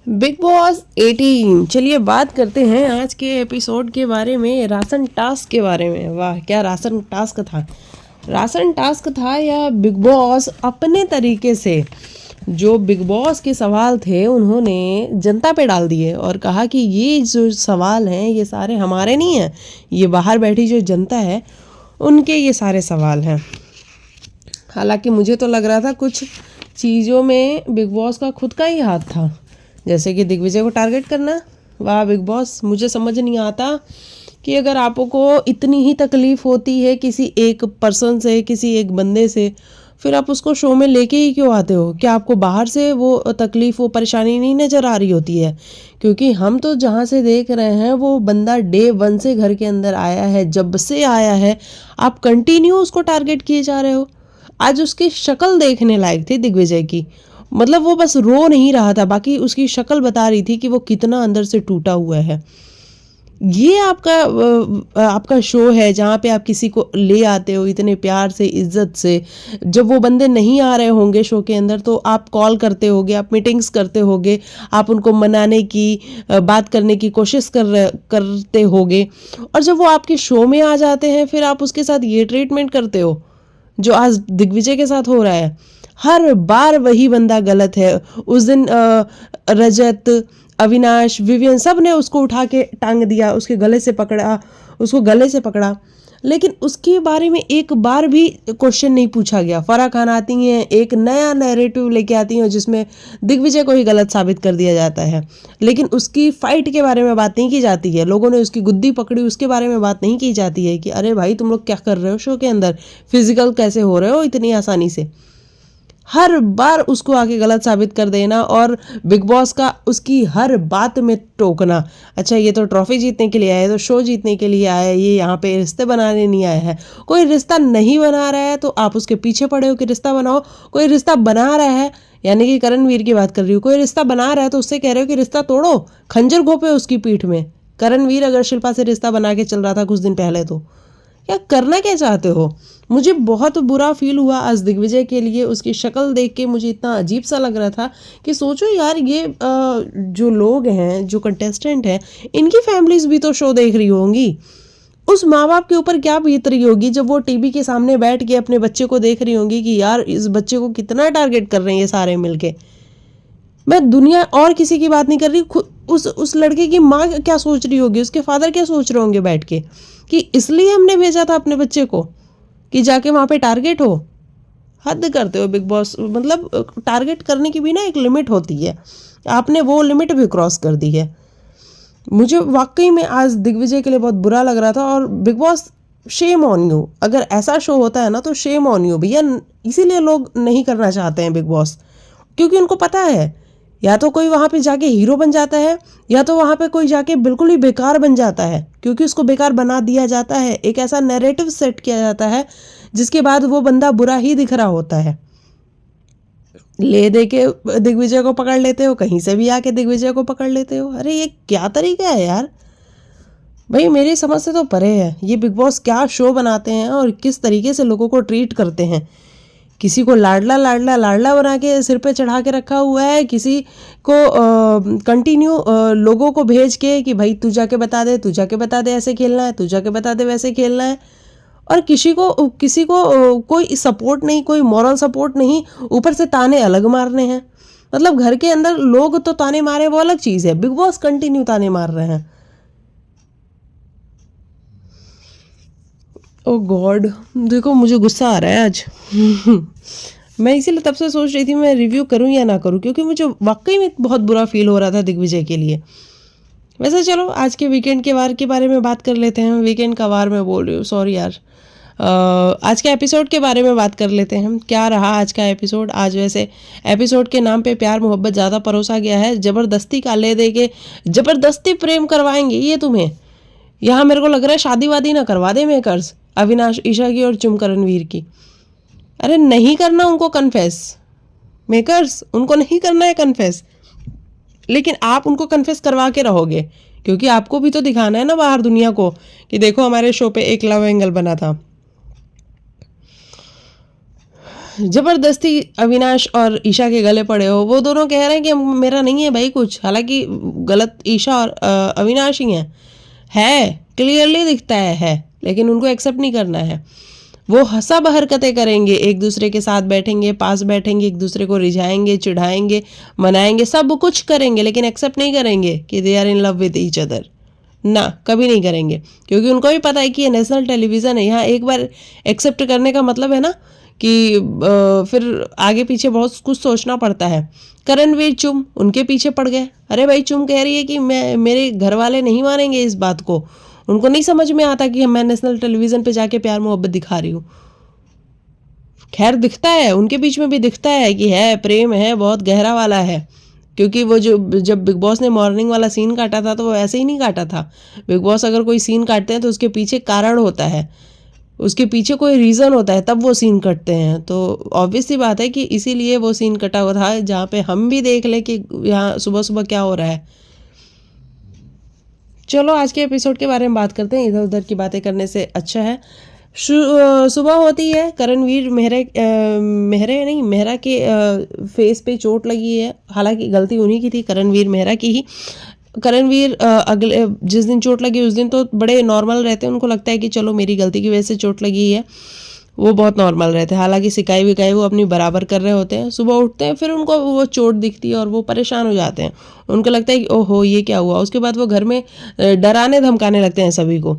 Big boss 18। चलिए बात करते हैं आज के एपिसोड के बारे में, राशन टास्क के बारे में। वाह, क्या राशन टास्क था। राशन टास्क था या बिग बॉस अपने तरीके से जो बिग बॉस के सवाल थे उन्होंने जनता पे डाल दिए और कहा कि ये जो सवाल हैं ये सारे हमारे नहीं हैं, ये बाहर बैठी जो जनता है उनके ये सारे सवाल हैं। हालांकि मुझे तो लग रहा था कुछ चीज़ों में बिग बॉस का खुद का ही हाथ था, जैसे कि दिग्विजय को टारगेट करना। वाह बिग बॉस, मुझे समझ नहीं आता कि अगर आपको इतनी ही तकलीफ़ होती है किसी एक पर्सन से, किसी एक बंदे से, फिर आप उसको शो में लेके ही क्यों आते हो? क्या आपको बाहर से वो तकलीफ़, वो परेशानी नहीं नज़र आ रही होती है? क्योंकि हम तो जहाँ से देख रहे हैं वो बंदा डे 1 से घर के अंदर आया है, जब से आया है आप कंटिन्यू उसको टारगेट किए जा रहे हो। आज उसकी शक्ल देखने लायक थी दिग्विजय की, मतलब वो बस रो नहीं रहा था, बाकी उसकी शक्ल बता रही थी कि वो कितना अंदर से टूटा हुआ है। ये आपका शो है जहाँ पे आप किसी को ले आते हो इतने प्यार से, इज्जत से। जब वो बंदे नहीं आ रहे होंगे शो के अंदर तो आप कॉल करते होगे, आप मीटिंग्स करते होगे, आप उनको मनाने की, बात करने की कोशिश करते होगे। और जब वो आपके शो में आ जाते हैं फिर आप उसके साथ ये ट्रीटमेंट करते हो जो आज दिग्विजय के साथ हो रहा है। हर बार वही बंदा गलत है। उस दिन रजत, अविनाश, विवियन सब ने उसको उठा के टांग दिया, उसके गले से पकड़ा, उसको गले से पकड़ा, लेकिन उसके बारे में एक बार भी क्वेश्चन नहीं पूछा गया। फराह खान आती हैं, एक नया नैरेटिव लेके आती हैं जिसमें दिग्विजय को ही गलत साबित कर दिया जाता है, लेकिन उसकी फाइट के बारे में बात नहीं की जाती है। लोगों ने उसकी गुद्दी पकड़ी, उसके बारे में बात नहीं की जाती है कि अरे भाई तुम लोग क्या कर रहे हो शो के अंदर, फिजिकल कैसे हो रहे हो इतनी आसानी से। हर बार उसको आके गलत साबित कर देना और बिग बॉस का उसकी हर बात में टोकना। अच्छा ये तो ट्रॉफी जीतने के लिए आया है, तो शो जीतने के लिए आया है, ये यहाँ पे रिश्ते बनाने नहीं आया है। कोई रिश्ता नहीं बना रहा है तो आप उसके पीछे पड़े हो कि रिश्ता बनाओ। कोई रिश्ता बना रहा है, यानी कि करणवीर की बात कर रही हूँ, कोई रिश्ता बना रहा है तो उससे कह रहे हो कि रिश्ता तोड़ो, खंजर घोपे उसकी पीठ में। करणवीर अगर शिल्पा से रिश्ता बना के चल रहा था कुछ दिन पहले तो क्या करना क्या चाहते हो? मुझे बहुत बुरा फील हुआ आज दिग्विजय के लिए। उसकी शक्ल देख के मुझे इतना अजीब सा लग रहा था कि सोचो यार ये जो लोग हैं, जो कंटेस्टेंट हैं, इनकी फैमिलीज भी तो शो देख रही होंगी। उस माँ बाप के ऊपर क्या बीत रही होगी जब वो टीवी के सामने बैठ के अपने बच्चे को देख रही होंगी कि यार इस बच्चे को कितना टारगेट कर रहे हैं ये सारे मिलके। मैं दुनिया और किसी की बात नहीं कर रही, खुद उस लड़के की माँ क्या सोच रही होगी, उसके फादर क्या सोच रहे होंगे बैठ के कि इसलिए हमने भेजा था अपने बच्चे को कि जाके वहाँ पे टारगेट हो। हद करते हो बिग बॉस, मतलब टारगेट करने की भी ना एक लिमिट होती है, आपने वो लिमिट भी क्रॉस कर दी है। मुझे वाकई में आज दिग्विजय के लिए बहुत बुरा लग रहा था। और big boss, shame on you. अगर ऐसा शो होता है ना तो शेम ऑन यू भैया। इसीलिए लोग नहीं करना चाहते हैं बिग बॉस, क्योंकि उनको पता है या तो कोई वहाँ पे जाके हीरो बन जाता है या तो वहाँ पे कोई जाके बिल्कुल ही बेकार बन जाता है, क्योंकि उसको बेकार बना दिया जाता है। एक ऐसा नैरेटिव सेट किया जाता है जिसके बाद वो बंदा बुरा ही दिख रहा होता है। ले दे के दिग्विजय को पकड़ लेते हो, कहीं से भी आके दिग्विजय को पकड़ लेते हो। अरे ये क्या तरीका है यार? भाई मेरी समझ से तो परे है ये बिग बॉस क्या शो बनाते हैं और किस तरीके से लोगों को ट्रीट करते हैं। किसी को लाडला लाडला लाडला बना के सिर पे चढ़ा के रखा हुआ है, किसी को कंटिन्यू लोगों को भेज के कि भाई तू जाके बता दे, तू जाके बता दे ऐसे खेलना है, तू जाके बता दे वैसे खेलना है। और किसी को कोई सपोर्ट नहीं, कोई मॉरल सपोर्ट नहीं, ऊपर से ताने अलग मारने हैं। मतलब घर के अंदर लोग तो ताने मारे वो अलग चीज़ है, बिग बॉस कंटिन्यू ताने मार रहे हैं। ओ गॉड, देखो मुझे गुस्सा आ रहा है आज। मैं इसीलिए तब से सोच रही थी मैं रिव्यू करूं या ना करूं, क्योंकि मुझे वाकई में बहुत बुरा फील हो रहा था दिग्विजय के लिए। वैसे चलो आज के वीकेंड के वार के बारे में बात कर लेते हैं। वीकेंड का वार मैं बोल रही हूँ, सॉरी यार। आज के एपिसोड के बारे में बात कर लेते हैं। क्या रहा आज का एपिसोड? आज वैसे एपिसोड के नाम पे प्यार मोहब्बत ज़्यादा परोसा गया है। ज़बरदस्ती का ले दे के ज़बरदस्ती प्रेम करवाएंगे ये तुम्हें। यहाँ मेरे को लग रहा है शादी वादी ना करवा दे मेकर्स, अविनाश ईशा की और चुम करणवीर की। अरे नहीं करना उनको कन्फेस, मेकर्स उनको नहीं करना है कन्फेस, लेकिन आप उनको कन्फेस करवा के रहोगे, क्योंकि आपको भी तो दिखाना है ना बाहर दुनिया को कि देखो हमारे शो पे एक लव एंगल बना था। जबरदस्ती अविनाश और ईशा के गले पड़े हो। वो दोनों कह रहे हैं कि मेरा नहीं है भाई कुछ, हालांकि गलत ईशा और अविनाश ही है क्लियरली दिखता है, लेकिन उनको एक्सेप्ट नहीं करना है। वो सब हरकतें करेंगे, एक दूसरे के साथ बैठेंगे, पास बैठेंगे, एक दूसरे को रिझाएंगे, चिढ़ाएंगे, मनाएंगे, सब कुछ करेंगे, लेकिन एक्सेप्ट नहीं करेंगे कि they are in love with each other. ना, कभी नहीं करेंगे, क्योंकि उनको भी पता है कि ये नेशनल टेलीविज़न है। यहाँ एक बार एक्सेप्ट करने का मतलब है ना कि फिर आगे पीछे बहुत कुछ सोचना पड़ता है। करणवीर चुम उनके पीछे पड़ गए। अरे भाई, चुम कह रही है कि मेरे घर वाले नहीं मानेंगे इस बात को, उनको नहीं समझ में आता कि मैं नेशनल टेलीविज़न पे जाके प्यार मोहब्बत दिखा रही हूँ। खैर दिखता है, उनके बीच में भी दिखता है कि है प्रेम, है बहुत गहरा वाला है, क्योंकि वो जब बिग बॉस ने मॉर्निंग वाला सीन काटा था तो वो ऐसे ही नहीं काटा था। बिग बॉस अगर कोई सीन काटते हैं तो उसके पीछे कारण होता है, उसके पीछे कोई रीज़न होता है, तब वो सीन कटते हैं। तो ऑब्वियस सी बात है कि इसीलिए वो सीन कटा हुआ था, जहाँ पे हम भी देख लें कि यहाँ सुबह सुबह क्या हो रहा है। चलो आज के एपिसोड के बारे में बात करते हैं, इधर उधर की बातें करने से अच्छा है। सुबह होती है, करणवीर मेहरा के फेस पे चोट लगी है। हालांकि गलती उन्हीं की थी, करणवीर मेहरा की ही। करणवीर अगले जिस दिन चोट लगी उस दिन तो बड़े नॉर्मल रहते हैं, उनको लगता है कि चलो मेरी गलती की वजह से चोट लगी है, वो बहुत नॉर्मल रहते हैं। हालांकि सिकाई विकाई वो अपनी बराबर कर रहे होते हैं। सुबह उठते हैं, फिर उनको वो चोट दिखती है और वो परेशान हो जाते हैं। उनको लगता है कि ओहो ये क्या हुआ। उसके बाद वो घर में डराने धमकाने लगते हैं सभी को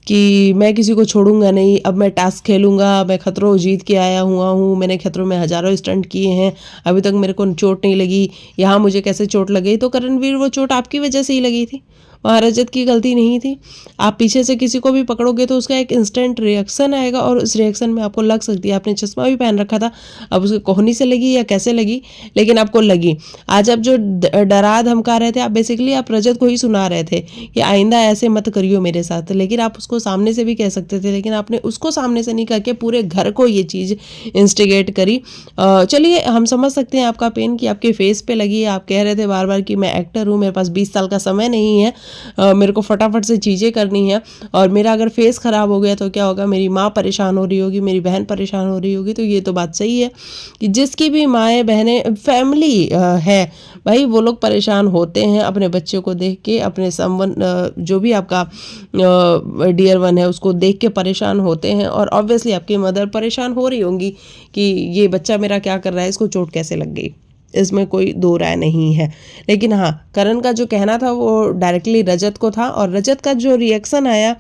कि मैं किसी को छोड़ूंगा नहीं, अब मैं टास्क खेलूंगा, मैं खतरों जीत के आया हुआ हूँ, मैंने खतरों में हज़ारों स्टंट किए हैं, अभी तक मेरे को चोट नहीं लगी, यहाँ मुझे कैसे चोट लगी। तो करणवीर वो चोट आपकी वजह से ही लगी थी, वहाँ रजत की गलती नहीं थी। आप पीछे से किसी को भी पकड़ोगे तो उसका एक इंस्टेंट रिएक्शन आएगा और उस रिएक्शन में आपको लग सकती है। आपने चश्मा भी पहन रखा था, अब उसकी कोहनी से लगी या कैसे लगी, लेकिन आपको लगी। आज आप जो डरा धमका रहे थे, आप बेसिकली आप रजत को ही सुना रहे थे कि आइंदा ऐसे मत करियो मेरे साथ, लेकिन आप उसको सामने से भी कह सकते थे, लेकिन आपने उसको सामने से नहीं करके पूरे घर को ये चीज़ इंस्टिगेट करी। चलिए हम समझ सकते हैं आपका पेन कि आपके फेस पे लगी है। आप कह रहे थे बार बार कि मैं एक्टर हूँ, मेरे पास 20 साल का समय नहीं है, मेरे को फटाफट से चीज़ें करनी है, और मेरा अगर फेस ख़राब हो गया तो क्या होगा, मेरी माँ परेशान हो रही होगी, मेरी बहन परेशान हो रही होगी। तो ये तो बात सही है कि जिसकी भी माएँ बहनें फैमिली है भाई, वो लोग परेशान होते हैं अपने बच्चे को देख के, अपने समवन जो भी आपका डियर वन है उसको देख के परेशान होते हैं। और ऑब्वियसली आपकी मदर परेशान हो रही होंगी कि ये बच्चा मेरा क्या कर रहा है, इसको चोट कैसे लग गई, इसमें कोई दो राय नहीं है। लेकिन हाँ, करण का जो कहना था वो डायरेक्टली रजत को था, और रजत का जो रिएक्शन आया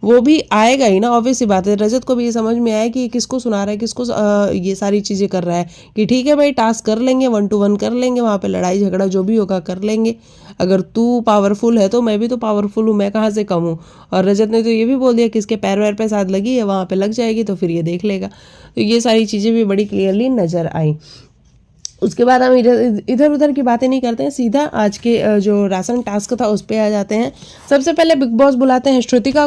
वो भी आएगा ही ना, ऑब्वियस सी बात है। रजत को भी ये समझ में आया कि किसको सुना रहा है, किसको ये सारी चीज़ें कर रहा है, कि ठीक है भाई टास्क कर लेंगे, 1 to 1 कर लेंगे, वहाँ पे लड़ाई झगड़ा जो भी होगा कर लेंगे, अगर तू पावरफुल है तो मैं भी तो पावरफुल हूँ, मैं कहाँ से कम हूँ। और रजत ने तो ये भी बोल दिया कि इसके पैर वैर पे साथ लगी है, वहाँ पे लग जाएगी तो फिर ये देख लेगा। तो ये सारी चीज़ें भी बड़ी क्लियरली नज़र आई। उसके बाद हम इधर उधर की बातें नहीं करते हैं, सीधा आज के जो राशन टास्क था उस पर आ जाते हैं। सबसे पहले बिग बॉस बुलाते हैं श्रुतिका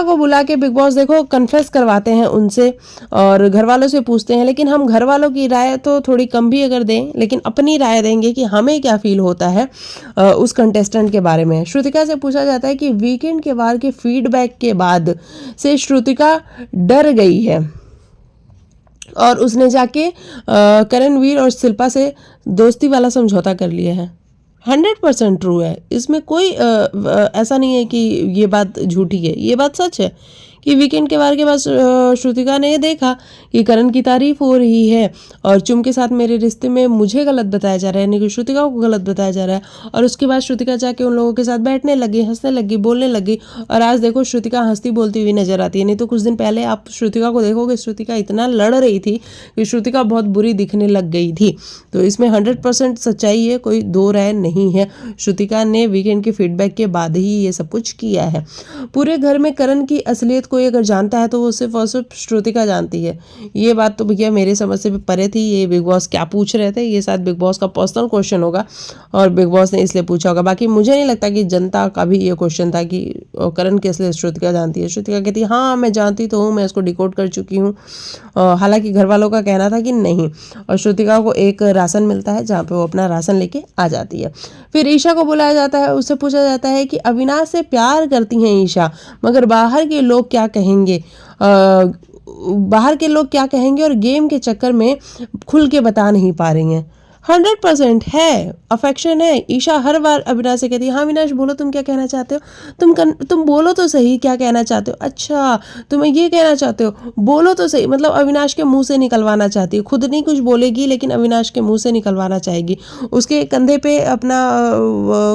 को बुला के बिग बॉस देखो कन्फेस करवाते हैं उनसे और घर वालों से पूछते हैं। लेकिन हम घर वालों की राय तो थोड़ी कम भी अगर दें, लेकिन अपनी राय देंगे कि हमें क्या फील होता है उस कंटेस्टेंट के बारे में। श्रुतिका से पूछा जाता है कि वीकेंड के बार के फीडबैक के बाद से श्रुतिका डर गई है और उसने जाके करणवीर और शिल्पा से दोस्ती वाला समझौता कर लिया है। 100% ट्रू है, इसमें कोई ऐसा नहीं है कि ये बात झूठी है, ये बात सच है कि वीकेंड के बार के बाद श्रुतिका ने देखा कि करण की तारीफ हो रही है और चुम के साथ मेरे रिश्ते में मुझे गलत बताया जा रहा है, यानी कि श्रुतिका को गलत बताया जा रहा है। और उसके बाद श्रुतिका जाके उन लोगों के साथ बैठने लगी, हंसने लगी, बोलने लगी। और आज देखो श्रुतिका हंसती बोलती हुई नजर आती है। नहीं तो कुछ दिन पहले आप श्रुतिका को देखोगे, श्रुतिका इतना लड़ रही थी कि श्रुतिका बहुत बुरी दिखने लग गई थी। तो इसमें 100% सच्चाई है, कोई दो राय नहीं है। श्रुतिका ने वीकेंड के फीडबैक के बाद ही ये सब कुछ किया है। पूरे घर में करण की असलियत कोई अगर जानता है तो वो सिर्फ और सिर्फ श्रुतिका जानती है। ये बात तो भैया मेरे समझ से भी परे थी। ये बिग बॉस क्या पूछ रहे थे, ये शायद बिग बॉस का पर्सनल क्वेश्चन होगा और बिग बॉस ने इसलिए पूछा होगा। बाकी मुझे नहीं लगता कि जनता का भी ये क्वेश्चन था कि करण की असलियत श्रुतिका जानती है। श्रुतिका कहती है हाँ मैं जानती तो हूँ, मैं इसको डिकोड कर चुकी हूँ। हालांकि घर वालों का कहना था कि नहीं। और श्रुतिका को एक राशन मिलता है जहाँ पे वो अपना राशन लेके आ जाती है। फिर ईशा को बुलाया जाता है, उससे पूछा जाता है कि अविनाश से प्यार करती हैं ईशा, मगर बाहर के लोग क्या कहेंगे। बाहर के लोग क्या कहेंगे और गेम के चक्कर में खुल के बता नहीं पा रही हैं। 100% है, अफेक्शन है। ईशा हर बार अविनाश से कहती है, हाँ अविनाश बोलो तुम क्या कहना चाहते हो, तुम बोलो तो सही क्या कहना चाहते हो, अच्छा तुम्हें ये कहना चाहते हो, बोलो तो सही। मतलब अविनाश के मुंह से निकलवाना चाहती है, खुद नहीं कुछ बोलेगी लेकिन अविनाश के मुंह से निकलवाना चाहेगी। उसके कंधे पे अपना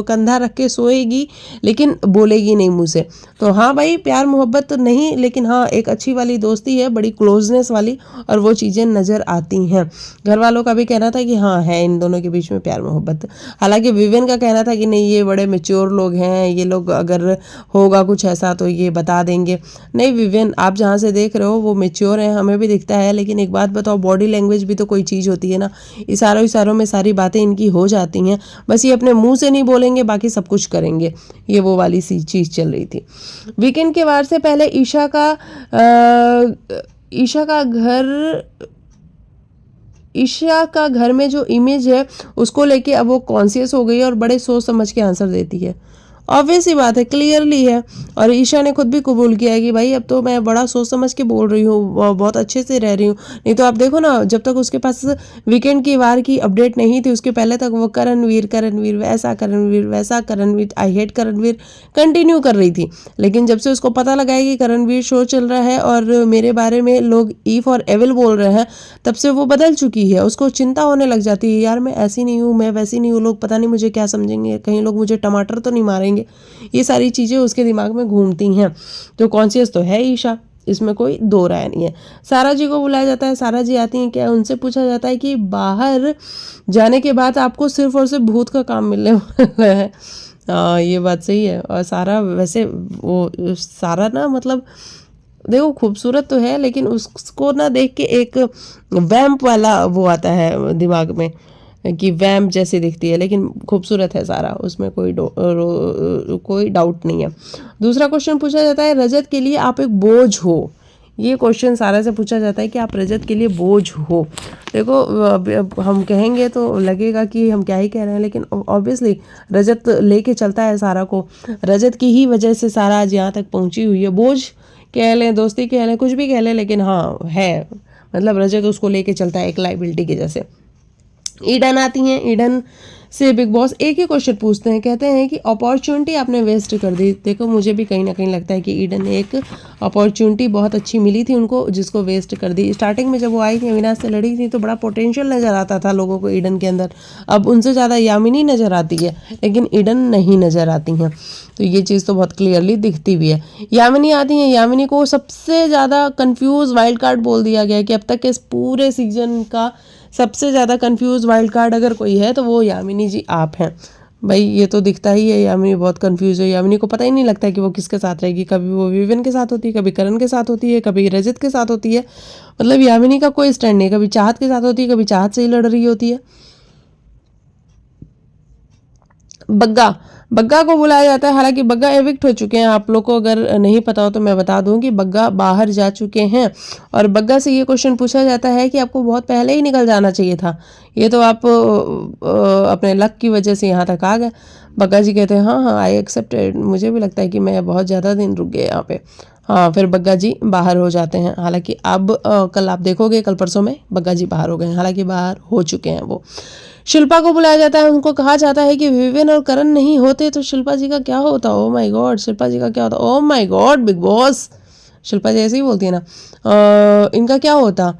कंधा रख के सोएगी लेकिन बोलेगी नहीं मुंह से। तो हाँ भाई, प्यार मोहब्बत तो नहीं, लेकिन हाँ एक अच्छी वाली दोस्ती है, बड़ी क्लोजनेस वाली, और वो चीज़ें नज़र आती हैं। घर वालों का भी कहना था कि हाँ है इन दोनों के बीच में प्यार मोहब्बत। हालांकि विवेन का कहना था कि नहीं ये बड़े मेच्योर लोग हैं, ये लोग अगर होगा कुछ ऐसा तो ये बता देंगे। नहीं विवेन, आप जहाँ से देख रहे हो वो मेच्योर हैं, हमें भी दिखता है, लेकिन एक बात बताओ, बॉडी लैंग्वेज भी तो कोई चीज़ होती है ना। इशारों में सारी बातें इनकी हो जाती हैं, बस ये अपने मुंह से नहीं बोलेंगे, बाकी सब कुछ करेंगे। ये वो वाली सी चीज़ चल रही थी। वीकेंड के वार से पहले ईशा का घर में जो इमेज है उसको लेके अब वो कॉन्शियस हो गई है और बड़े सोच समझ के आंसर देती है। ऑब्वियस ही बात है, क्लियरली है। और ईशा ने खुद भी कबूल किया है कि भाई अब तो मैं बड़ा सोच समझ के बोल रही हूँ, बहुत अच्छे से रह रही हूँ। नहीं तो आप देखो ना, जब तक उसके पास वीकेंड की वार की अपडेट नहीं थी, उसके पहले तक वो करणवीर वैसा Karanveer, I hate Karanveer continue कर रही थी। लेकिन जब से उसको पता लगा है कि करणवीर शो चल रहा है और मेरे बारे में लोग ई फॉर एविल बोल रहे हैं, तब से वो बदल चुकी है। उसको चिंता होने लग जाती है, यार मैं ऐसी नहीं हूँ, मैं वैसी नहीं हूँ, लोग पता नहीं मुझे क्या समझेंगे, कहीं लोग मुझे टमाटर तो नहीं मारेंगे। ये सारी चीज़ें उसके दिमाग में घूमती हैं। तो कॉन्शियस तो है ईशा, इसमें कोई दो राय नहीं है। सारा जी को बुलाया जाता है, सारा जी आती हैं, क्या उनसे पूछा जाता है कि बाहर जाने के बाद आपको सिर्फ और सिर्फ भूत का काम मिलने वाला है। ये बात सही है। और सारा वैसे वो सारा ना, मतलब देखो खूबसूरत तो है, लेकिन उसको ना देख के एक वैम्प वाला वो आता है दिमाग में कि वैम्प जैसी दिखती है, लेकिन खूबसूरत है सारा, उसमें कोई डाउट नहीं है। दूसरा क्वेश्चन पूछा जाता है, रजत के लिए आप एक बोझ हो। ये क्वेश्चन सारा से पूछा जाता है कि आप रजत के लिए बोझ हो। देखो अब हम कहेंगे तो लगेगा कि हम क्या ही कह रहे हैं, लेकिन ऑब्वियसली रजत लेके चलता है सारा को। रजत की ही वजह से सारा आज यहाँ तक पहुँची हुई है। बोझ कह लें, दोस्ती कह लें, कुछ भी कह लें, लेकिन हाँ है, मतलब रजत उसको लेके चलता है एक लाइबिलिटी के जैसे। ईडन आती हैं, ईडन से बिग बॉस एक ही क्वेश्चन पूछते हैं, कहते हैं कि अपॉर्चुनिटी आपने वेस्ट कर दी। देखो मुझे भी कहीं ना कहीं लगता है कि ईडन ने एक अपॉर्चुनिटी बहुत अच्छी मिली थी उनको, जिसको वेस्ट कर दी। स्टार्टिंग में जब वो आई थी, अविनाश से लड़ी थी, तो बड़ा पोटेंशियल नज़र आता था लोगों को ईडन के अंदर। अब उनसे ज़्यादा यामिनी नज़र आती है, लेकिन ईडन नहीं नज़र आती हैं। तो ये चीज़ तो बहुत क्लियरली दिखती भी है। यामिनी आती हैं, यामिनी को सबसे ज़्यादा कन्फ्यूज़ वाइल्ड कार्ड बोल दिया गया है कि अब तक के इस पूरे सीजन का सबसे ज़्यादा कंफ्यूज वाइल्ड कार्ड अगर कोई है तो वो यामिनी जी आप हैं। भाई ये तो दिखता ही है, यामिनी बहुत कंफ्यूज है। यामिनी को पता ही नहीं लगता है कि वो किसके साथ रहेगी। कभी वो विवेन के साथ होती है, कभी करण के साथ होती है, कभी रजत के साथ होती है। मतलब यामिनी का कोई स्टैंड नहीं, कभी चाहत के साथ होती है, कभी चाहत से ही लड़ रही होती है। बग्गा को बुलाया जाता है। हालांकि बग्गा एविक्ट हो चुके हैं, आप लोग को अगर नहीं पता हो तो मैं बता दूं कि बग्गा बाहर जा चुके हैं। और बग्गा से ये क्वेश्चन पूछा जाता है कि आपको बहुत पहले ही निकल जाना चाहिए था, ये तो आप अपने लक की वजह से यहाँ तक आ गए। बग्गा जी कहते हैं हाँ आई एक्सेप्टेड, मुझे भी लगता है कि मैं बहुत ज़्यादा दिन रुक गए यहाँ पे। हाँ, फिर बग्गा जी बाहर हो जाते हैं। हालांकि अब कल आप देखोगे, कल परसों में बग्गा जी बाहर हो गए हैं, हालांकि बाहर हो चुके हैं वो। शिल्पा को बुलाया जाता है, उनको कहा जाता है कि विवेन और करण नहीं होते तो शिल्पा जी का क्या होता। Oh my God, Shilpa ji का क्या होता। Oh my God Bigg Boss, Shilpa ji ऐसे ही बोलती है ना, इनका क्या होता।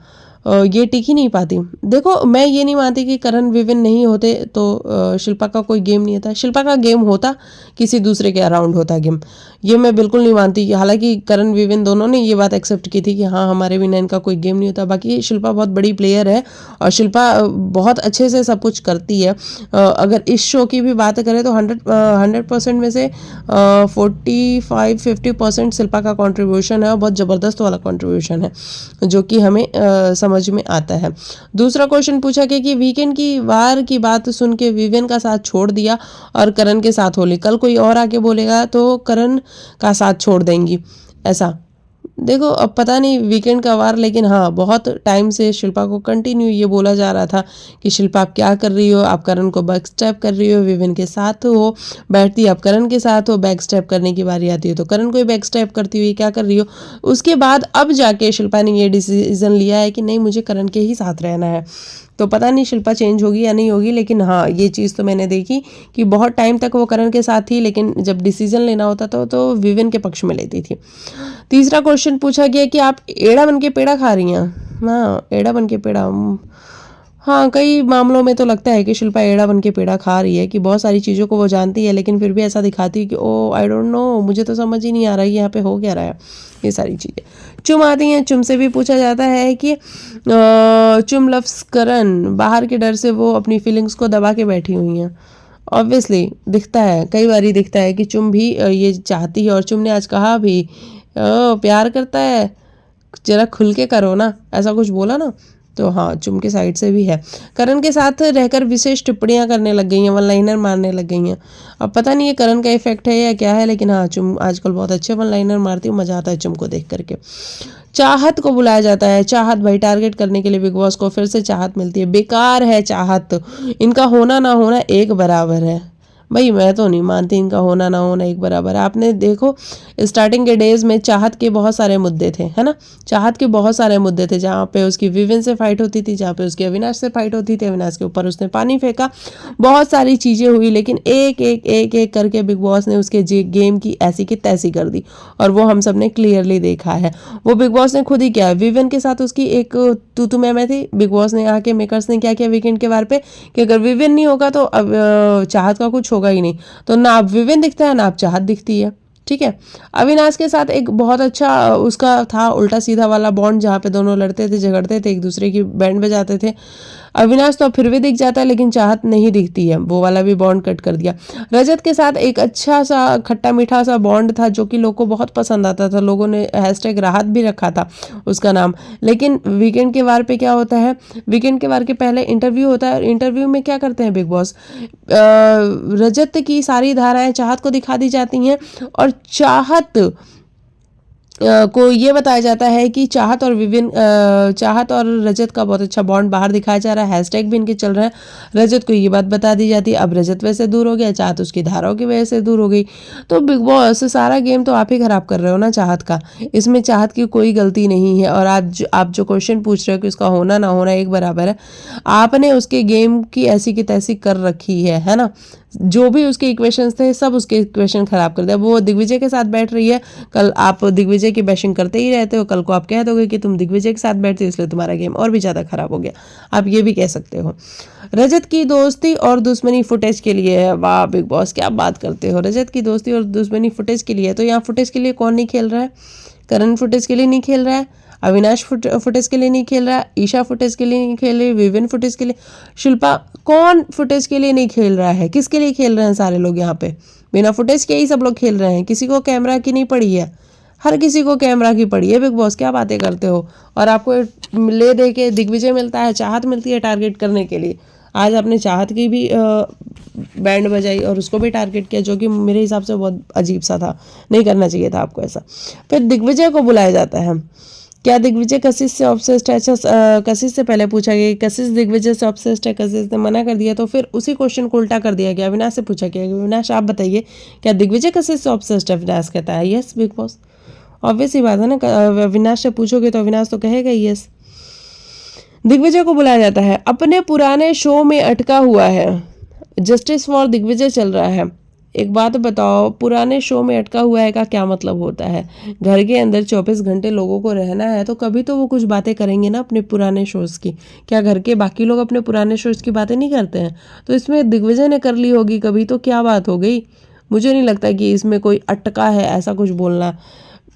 ये टिक ही नहीं पाती। देखो मैं ये नहीं मानती कि करण विवेन नहीं होते तो शिल्पा का कोई गेम नहीं होता। शिल्पा का गेम होता, किसी दूसरे के अराउंड होता गेम, ये मैं बिल्कुल नहीं मानती। हालांकि करण विवेन दोनों ने ये बात एक्सेप्ट की थी कि हाँ हमारे बिना इनका कोई गेम नहीं होता। बाकी शिल्पा बहुत बड़ी प्लेयर है और शिल्पा बहुत अच्छे से सब कुछ करती है। अगर इस शो की भी बात करें तो 100% में से 45-50% शिल्पा का कॉन्ट्रीब्यूशन है और बहुत ज़बरदस्त वाला कॉन्ट्रीब्यूशन है, जो कि हमें समझ में आता है। दूसरा क्वेश्चन पूछा गया कि वीकेंड की वार की बात सुन के विवेन का साथ छोड़ दिया और करण के साथ होली। कल कोई और आके बोलेगा तो करण का साथ छोड़ देंगी, ऐसा देखो अब पता नहीं वीकेंड का वार, लेकिन हाँ बहुत टाइम से शिल्पा को कंटिन्यू ये बोला जा रहा था कि शिल्पा आप क्या कर रही हो, आप करण को बैक स्टेप कर रही हो, विवेन के साथ हो बैठती, आप करण के साथ हो, बैक स्टेप करने की बारी आती है तो करण को ही बैक स्टेप करती हुई क्या कर रही हो। उसके बाद अब जाके शिल्पा ने ये डिसीजन लिया है कि नहीं मुझे करण के ही साथ रहना है। तो पता नहीं शिल्पा चेंज होगी या नहीं होगी, लेकिन हाँ ये चीज़ तो मैंने देखी कि बहुत टाइम तक वो करण के साथ थी, लेकिन जब डिसीजन लेना होता था तो विवेन के पक्ष में लेती थी। तीसरा क्वेश्चन पूछा गया कि आप एड़ा बन के पेड़ा खा रही हैं। हाँ एड़ा बन के पेड़ा, हाँ कई मामलों में तो लगता है कि शिल्पा एड़ा बन के पेड़ा खा रही है, कि बहुत सारी चीज़ों को वो जानती है लेकिन फिर भी ऐसा दिखाती है कि ओ आई डोंट नो, मुझे तो समझ ही नहीं आ रहा है यहाँ पे हो क्या रहा है, ये सारी चीज़ें। चुम आती हैं, चुम से भी पूछा जाता है कि चुम लव्स करण, बाहर के डर से वो अपनी फीलिंग्स को दबा के बैठी हुई हैं। ऑब्वियसली दिखता है, कई बार दिखता है कि चुम भी ये चाहती है, और चुम ने आज कहा भी प्यार करता है, जरा खुल के करो ना, ऐसा कुछ बोला ना। तो हाँ चुम के साइड से भी है। करण के साथ रहकर विशेष टिप्पणियां करने लग गई हैं, वन लाइनर मारने लग गई हैं। अब पता नहीं ये करण का इफेक्ट है या क्या है, लेकिन हाँ चुम आजकल बहुत अच्छे वन लाइनर मारती है, मजा आता है चुम को देख करके। चाहत को बुलाया जाता है, चाहत भाई टारगेट करने के लिए बिग बॉस को फिर से चाहत मिलती है। बेकार है चाहत, इनका होना ना होना एक बराबर है। भाई मैं तो नहीं मानती इनका होना ना होना एक बराबर है। आपने देखो स्टार्टिंग के डेज में चाहत के बहुत सारे मुद्दे थे, है ना, चाहत के बहुत सारे मुद्दे थे, जहाँ पे उसकी विवेन से फाइट होती थी, जहाँ पे उसकी अविनाश से फाइट होती थी, अविनाश के ऊपर उसने पानी फेंका, बहुत सारी चीज़ें हुई, लेकिन एक एक एक एक करके बिग बॉस ने उसके गेम की ऐसी की तैसी कर दी, और वो हम सब ने क्लियरली देखा है। वो बिग बॉस ने खुद ही किया, विवेन के साथ उसकी एक तू मैं थी। बिग बॉस ने आके मेकर्स ने क्या किया वीकेंड के वार पे कि अगर विवेन नहीं होगा तो अब चाहत का कुछ होगा ही नहीं, तो ना आप विवेन दिखता है ना आप चाहत दिखती है। ठीक है, अविनाश के साथ एक बहुत अच्छा उसका था उल्टा सीधा वाला बॉन्ड, जहाँ पे दोनों लड़ते थे, झगड़ते थे, एक दूसरे की बैंड बजाते थे। अविनाश तो फिर भी दिख जाता है, लेकिन चाहत नहीं दिखती है, वो वाला भी बॉन्ड कट कर दिया। रजत के साथ एक अच्छा सा खट्टा मीठा सा बॉन्ड था, जो कि लोग को बहुत पसंद आता था, लोगों ने हैशटैग राहत भी रखा था उसका नाम। लेकिन वीकेंड के वार पे क्या होता है, वीकेंड के वार के पहले इंटरव्यू होता है, और इंटरव्यू में क्या करते हैं बिग बॉस, रजत की सारी धाराएं चाहत को दिखा दी जाती हैं, और चाहत को ये बताया जाता है कि चाहत और विविन चाहत और रजत का बहुत अच्छा बॉन्ड बाहर दिखाया जा रहा है, हैशटैग भी इनके चल रहे हैं। रजत को ये बात बता दी जाती है, अब रजत वैसे दूर हो गया, चाहत उसकी धाराओं की वजह से दूर हो गई। तो बिग बॉस सारा गेम तो आप ही खराब कर रहे हो ना चाहत का, इसमें चाहत की कोई गलती नहीं है। और आज आप जो क्वेश्चन पूछ रहे हो कि उसका होना ना होना एक बराबर है, आपने उसके गेम की ऐसी की तैसी कर रखी है ना, जो भी उसके इक्वेशंस थे सब उसके इक्वेशन खराब कर दिया। वो दिग्विजय के साथ बैठ रही है, कल आप दिग्विजय की बैशिंग करते ही रहते हो, कल को आप कह दोगे कि तुम दिग्विजय के साथ बैठते हो इसलिए तुम्हारा गेम और भी ज़्यादा खराब हो गया, आप ये भी कह सकते हो। रजत की दोस्ती और दुश्मनी फुटेज के लिए है, वाह बिग बॉस क्या बात करते हो, रजत की दोस्ती और दुश्मनी फुटेज के लिए है। तो यहाँ फुटेज के लिए कौन नहीं खेल रहा है, करण फुटेज के लिए नहीं खेल रहा है, अविनाश फुटेज के लिए नहीं खेल रहा है, ईशा फुटेज के लिए नहीं खेल रही, विविन फुटेज के लिए, शिल्पा, कौन फुटेज के लिए नहीं खेल रहा है, किसके लिए खेल रहे हैं सारे लोग यहाँ पे, बिना फुटेज के ही सब लोग खेल रहे हैं। किसी को कैमरा की नहीं पड़ी है, हर किसी को कैमरा की पड़ी है। बिग बॉस क्या बातें करते हो, और आपको ले दे के दिग्विजय मिलता है, चाहत मिलती है टारगेट करने के लिए। आज आपने चाहत की भी बैंड बजाई और उसको भी टारगेट किया, जो कि मेरे हिसाब से बहुत अजीब सा था, नहीं करना चाहिए था आपको ऐसा। फिर दिग्विजय को बुलाया जाता है, क्या दिग्विजय कशिश से ऑब्सेस्ड है? अच्छा कशिश से पहले पूछा गया कशिश दिग्विजय से ऑब्सेस्ड है, कशिश ने मना कर दिया, तो फिर उसी क्वेश्चन को उल्टा कर दिया गया, अविनाश से पूछा गया अविनाश आप बताइए क्या दिग्विजय कशिश से ऑब्सेस्ड है? अविनाश कहता है यस बिग बॉस, ऑब्वियस ही बात है ना, अविनाश से पूछोगे तो अविनाश तो कहेगा यस। दिग्विजय को बुलाया जाता है, अपने पुराने शो में अटका हुआ है, जस्टिस फॉर दिग्विजय चल रहा है। एक बात बताओ, पुराने शो में अटका हुआ है का क्या मतलब होता है? घर के अंदर 24 घंटे लोगों को रहना है तो कभी तो वो कुछ बातें करेंगे ना अपने पुराने शोज़ की। क्या घर के बाकी लोग अपने पुराने शोज़ की बातें नहीं करते हैं? तो इसमें दिग्विजय ने कर ली होगी कभी, तो क्या बात हो गई? मुझे नहीं लगता कि इसमें कोई अटका है ऐसा कुछ बोलना।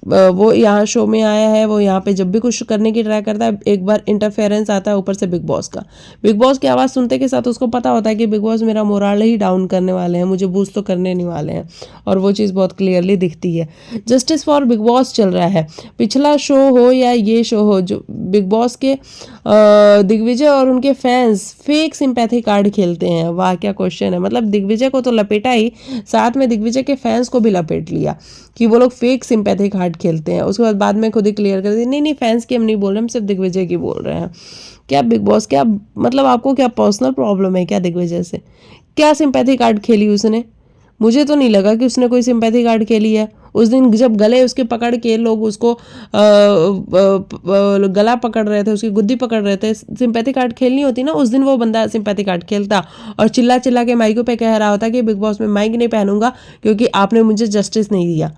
वो यहाँ शो में आया है, वो यहाँ पे जब भी कुछ करने की ट्राई करता है एक बार इंटरफेरेंस आता है ऊपर से बिग बॉस का। बिग बॉस की आवाज़ सुनते के साथ उसको पता होता है कि बिग बॉस मेरा मोराल ही डाउन करने वाले हैं, मुझे बूस्ट तो करने नहीं वाले हैं, और वो चीज़ बहुत क्लियरली दिखती है। जस्टिस फॉर बिग बॉस चल रहा है, पिछला शो हो या ये शो हो, जो बिग बॉस के दिग्विजय और उनके फैंस फेक सिंपैथी कार्ड खेलते हैं। वाह क्या क्वेश्चन है, मतलब दिग्विजय को तो लपेटा ही, साथ में दिग्विजय के फैंस को भी लपेट लिया कि वो लोग फेक सिंपैथी कार्ड कार्ड खेलते हैं। उसके बाद में खुद ही क्लियर कर दी, नहीं नहीं फैंस की हम नहीं बोल रहे, हम सिर्फ दिग्विजय की बोल रहे हैं। क्या बिग बॉस, क्या मतलब आपको क्या पर्सनल प्रॉब्लम है क्या दिग्विजय से? क्या सिंपैथी कार्ड खेली उसने? मुझे तो नहीं लगा कि उसने कोई सिंपैथी कार्ड खेली है। उस दिन जब गले उसके पकड़ के लोग उसको गला पकड़ रहे थे, उसकी गुद्दी पकड़ रहे थे, सिंपैथी कार्ड खेलनी होती ना, उस दिन वो बंदा सिंपैथी कार्ड खेलता और चिल्ला चिल्ला के माइकों पे कह रहा होता कि बिग बॉस में माइक नहीं पहनूंगा क्योंकि आपने मुझे जस्टिस नहीं दिया।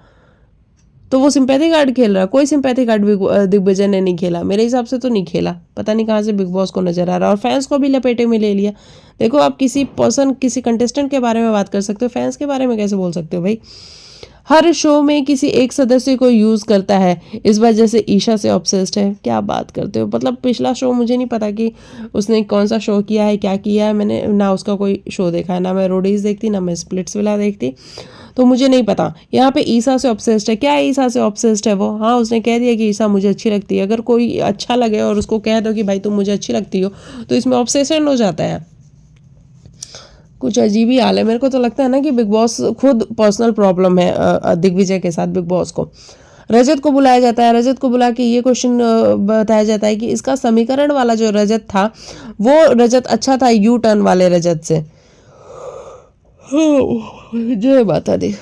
तो वो सिंपैथी कार्ड खेल रहा। कोई सिंपैथी कार्ड दिग्विजय ने नहीं खेला, मेरे हिसाब से तो नहीं खेला। पता नहीं कहाँ से बिग बॉस को नजर आ रहा, और फैंस को भी लपेटे में ले लिया। देखो आप किसी पर्सन, किसी कंटेस्टेंट के बारे में बात कर सकते हो, फैंस के बारे में कैसे बोल सकते हो भाई? हर शो में किसी एक सदस्य को यूज करता है, इस वजह से ईशा से ऑब्सेस्ड है। क्या बात करते हो? मतलब पिछला शो मुझे नहीं पता कि उसने कौन सा शो किया है, क्या किया है। मैंने ना उसका कोई शो देखा है, ना मैं रोडीज देखती, ना मैं स्प्लिट्सविला देखती, तो मुझे नहीं पता। यहाँ पे ईसा से ऑब्सेस्ड है। क्या ईसा से ऑब्सेस्ड है वो? हाँ, उसने कह दिया कि ईसा मुझे अच्छी लगती है। अगर कोई अच्छा लगे और उसको कह दो कि भाई तुम मुझे अच्छी लगती हो, तो इसमें ऑब्सेशन हो जाता है। कुछ अजीब ही हाल है। मेरे को तो लगता है ना कि बिग बॉस खुद पर्सनल प्रॉब्लम है दिग्विजय के साथ। बिग बॉस को रजत को बुलाया जाता है, रजत को बुला के ये क्वेश्चन बताया जाता है कि इसका समीकरण वाला जो रजत था वो रजत अच्छा था यू टर्न वाले रजत से। जय माता दी।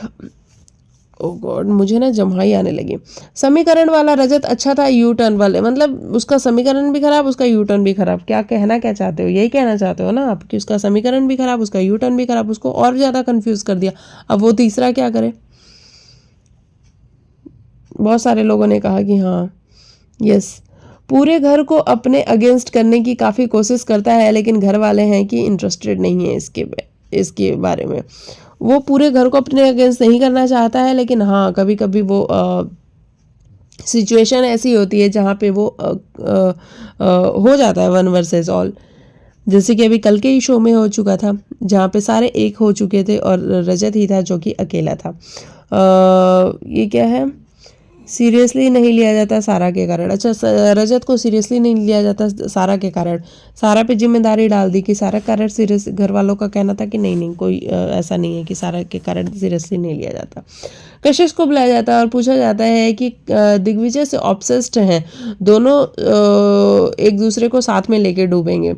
ओ गॉड, मुझे ना जम्हाई आने लगी। समीकरण वाला रजत अच्छा था यू टर्न वाले, मतलब उसका समीकरण भी खराब, उसका यू टर्न भी खराब। क्या कहना क्या चाहते हो? यही कहना चाहते हो ना आप कि उसका समीकरण भी खराब, उसका यू टर्न भी खराब, उसको और ज़्यादा कंफ्यूज कर दिया। अब वो तीसरा क्या करे? बहुत सारे लोगों ने कहा कि हाँ यस, पूरे घर को अपने अगेंस्ट करने की काफ़ी कोशिश करता है, लेकिन घर वाले हैं कि इंटरेस्टेड नहीं है इसके बारे में। वो पूरे घर को अपने अगेंस्ट नहीं करना चाहता है, लेकिन हाँ कभी कभी वो सिचुएशन ऐसी होती है जहाँ पे वो हो जाता है 1 वर्सेस ऑल। जैसे कि अभी कल के ही शो में हो चुका था, जहाँ पे सारे एक हो चुके थे और रजत ही था जो कि अकेला था। ये क्या है? सीरियसली नहीं लिया जाता सारा के कारण। अच्छा, रजत को सीरियसली नहीं लिया जाता सारा के कारण। सारा पे जिम्मेदारी डाल दी कि सारा कारण सीरियस। घर वालों का कहना था कि नहीं नहीं कोई ऐसा नहीं है कि सारा के कारण सीरियसली नहीं लिया जाता। कशिश को बुलाया जाता है और पूछा जाता है कि दिग्विजय से ऑब्सेस्ड हैं दोनों, एक दूसरे को साथ में लेके डूबेंगे।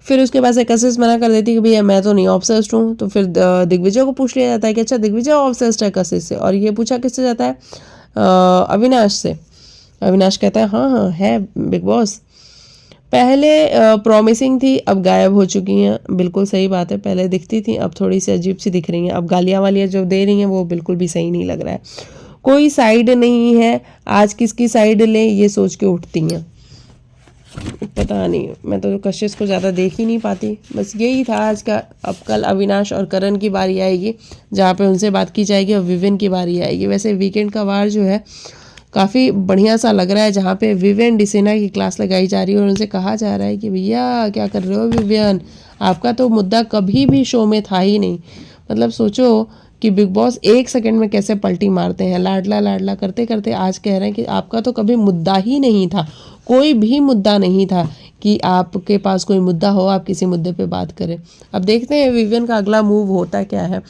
फिर उसके बाद से कशिश मना कर देती कि भैया मैं तो नहीं ऑब्सेस्ड हूँ। तो फिर दिग्विजय को पूछ लिया जाता है कि अच्छा दिग्विजय ऑब्सेस्ड है कशिश से, और ये पूछा किससे जाता है? अविनाश से। अविनाश कहता है हाँ हाँ है बिग बॉस। पहले प्रॉमिसिंग थी, अब गायब हो चुकी हैं। बिल्कुल सही बात है, पहले दिखती थी, अब थोड़ी सी अजीब सी दिख रही हैं। अब गालियाँ वालियाँ जो दे रही हैं वो बिल्कुल भी सही नहीं लग रहा है। कोई साइड नहीं है, आज किसकी साइड लें ये सोच के उठती हैं। पता नहीं, मैं तो कशिश को ज़्यादा देख ही नहीं पाती। बस यही था आज का। अब कल अविनाश और करण की बारी आएगी जहाँ पे उनसे बात की जाएगी, और विवेन की बारी आएगी। वैसे वीकेंड का वार जो है काफ़ी बढ़िया सा लग रहा है, जहाँ पे विवेन डिसेना की क्लास लगाई जा रही है और उनसे कहा जा रहा है कि भैया क्या कर रहे हो विवेन, आपका तो मुद्दा कभी भी शो में था ही नहीं। मतलब सोचो कि बिग बॉस 1 सेकंड में कैसे पलटी मारते हैं। लाडला लाडला करते करते आज कह रहे हैं कि आपका तो कभी मुद्दा ही नहीं था, कोई भी मुद्दा नहीं था कि आपके पास कोई मुद्दा हो, आप किसी मुद्दे पे बात करें। अब देखते हैं विवियन का अगला मूव होता क्या है।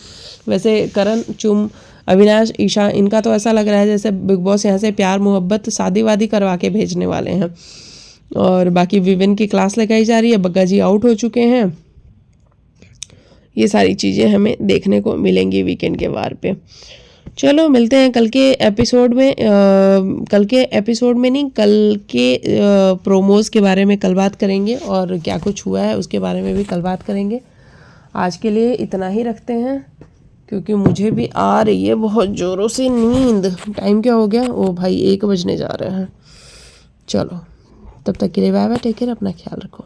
वैसे करण, चुम, अविनाश, ईशा, इनका तो ऐसा लग रहा है जैसे बिग बॉस यहाँ से प्यार मोहब्बत शादी वादी करवा के भेजने वाले हैं। और बाकी विवियन की क्लास लगाई जा रही है, बग्गा जी आउट हो चुके हैं। ये सारी चीज़ें हमें देखने को मिलेंगी वीकेंड के वार पे। चलो मिलते हैं कल के एपिसोड में। कल के एपिसोड में नहीं, कल के प्रोमोज़ के बारे में कल बात करेंगे, और क्या कुछ हुआ है उसके बारे में भी कल बात करेंगे। आज के लिए इतना ही रखते हैं, क्योंकि मुझे भी आ रही है बहुत ज़ोरों से नींद। टाइम क्या हो गया? ओ भाई 1 बजने जा रहे हैं। चलो तब तक के लिए बाय बाय, टेक केयर, अपना ख्याल रखो।